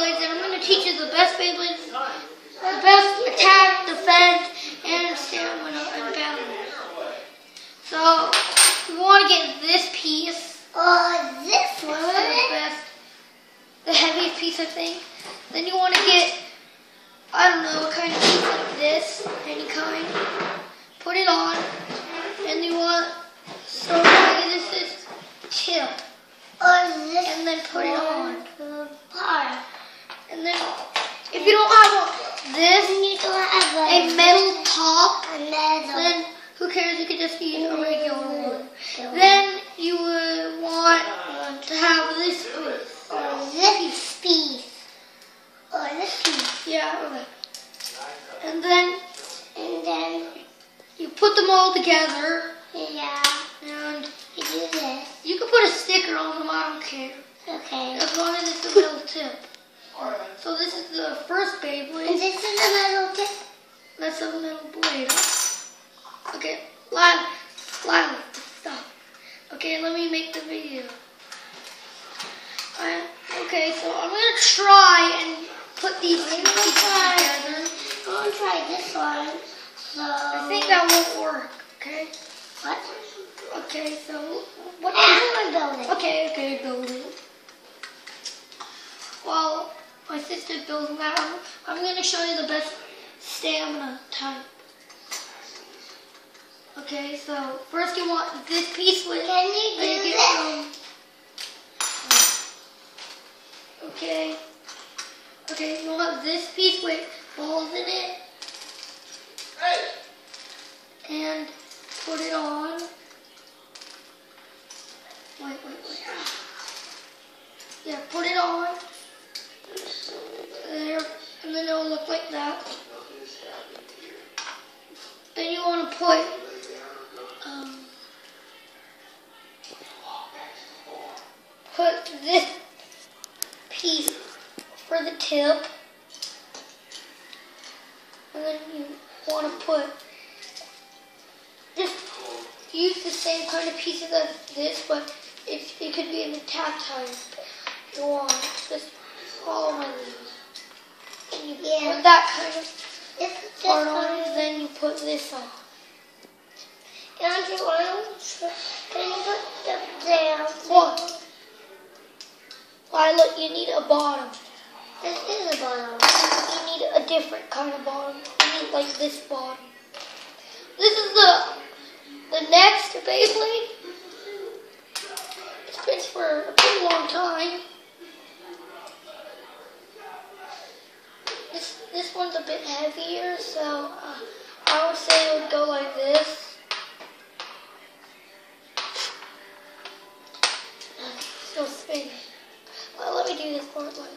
Beyblades, and I'm going to teach you the best Beyblades, the best attack, defense, and stamina and balance. So, you want to get this piece. This one. The best, the heaviest piece, I think. Then you want to get, I don't know, what kind of piece like this, any kind. Put it on, and you want so this is tip. And then put it on. And then, if you don't have this, a metal top, then who cares? You could just use a regular one. Then you would want to have this piece. This piece. Yeah. Okay. And then you put them all together. Yeah. And you do this. You can put a sticker on them. I don't care. Okay. As long as it's a metal tip. So this is the first Beyblade. And this is the metal tip. That's a metal blade. Okay, Lila, stop. Okay, let me make the video. Okay, so I'm gonna try and put these two pieces together. I'm gonna try this one. So I think that won't work. Okay. What? Okay, so what? I'm gonna build it. Okay, build it. Well, my sister's building that. I'm gonna show you the best stamina type. Okay, so first you want this piece with. Can you do this? Okay, you want this piece with balls in it. And put it on. Wait. Yeah, put it on. There, and then it'll look like that. Then you want to put this piece for the tip, and then you want to put just use the same kind of pieces as this, but it could be an attack type if you want. Just follow my lead. And you put that kind of part on, and then you put this on. And you want to put them down. What? Lila, you need a bottom. This is a bottom. You need a different kind of bottom. You need like this bottom. This is the next Beyblade. It's been for a pretty long time. This one's a bit heavier, so I would say it would go like this. Still spinning. Well, let me do this part like that.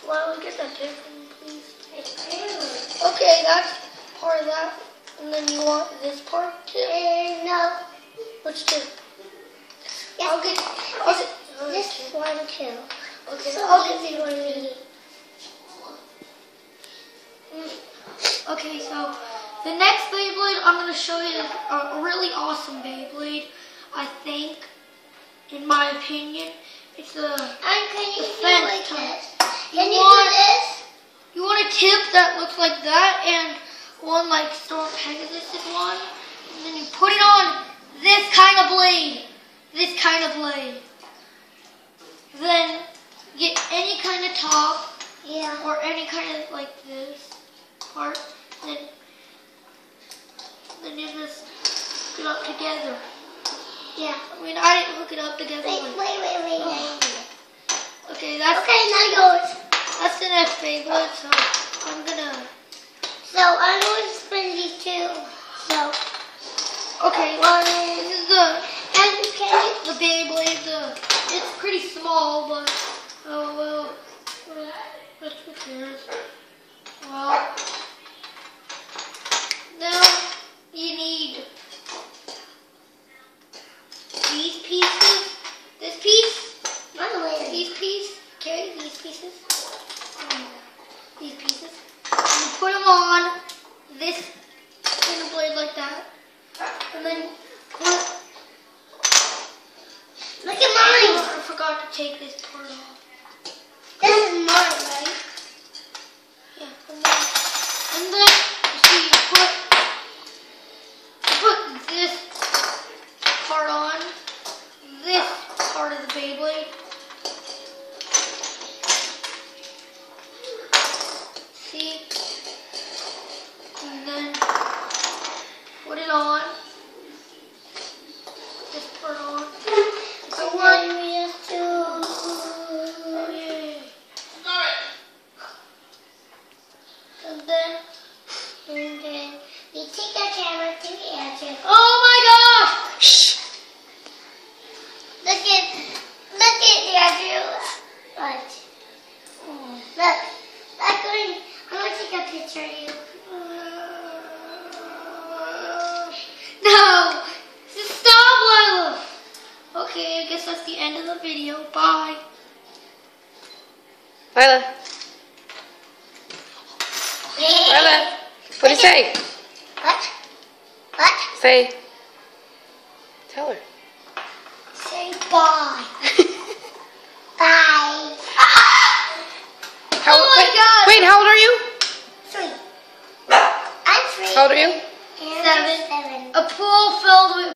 Well, get that tip from me, please. Okay, that's part of that. And then you want this part too? No. Which two? Yes. I'll get this one too. Okay, So I'll get the one. Okay, so the next Beyblade I'm going to show you is a really awesome Beyblade, I think, in my opinion. It's a defense type. Can you do this? You want a tip that looks like that, and one like Storm Pegasus is one. And then you put it on this kind of blade. This kind of blade. Then get any kind of top. Yeah. Or any kind of like this part. Then you just hook it up together. Yeah. I mean, I didn't hook it up together. Wait. Okay, that's now yours. That's the next Beyblade, so I'm gonna. So I'm going to spin these two. So. Okay. This is the Beyblade. It's pretty small, but oh well. Who cares? Well, now you need these pieces. This piece. These pieces. Okay, these pieces. These pieces. And you put them on this kind of blade like that, and then put take this part off. This is mine, right? Yeah, and then you see, you put this part on, this part of the Beyblade. See? And then put it on. This part on. So what we have to... Oh yeah. And then we take our camera to the edge. oh my gosh! Look at Andrew. What? Look, I'm going to take a picture of you. No! Stop, Lila! Okay, I guess that's the end of the video. Bye. Lila, Lila, what do you say? What? What? Say, tell her. Say bye. Bye. How, Oh my God. Wait, how old are you? 3. I'm 3. How old are you? And 7. 7. A pool filled with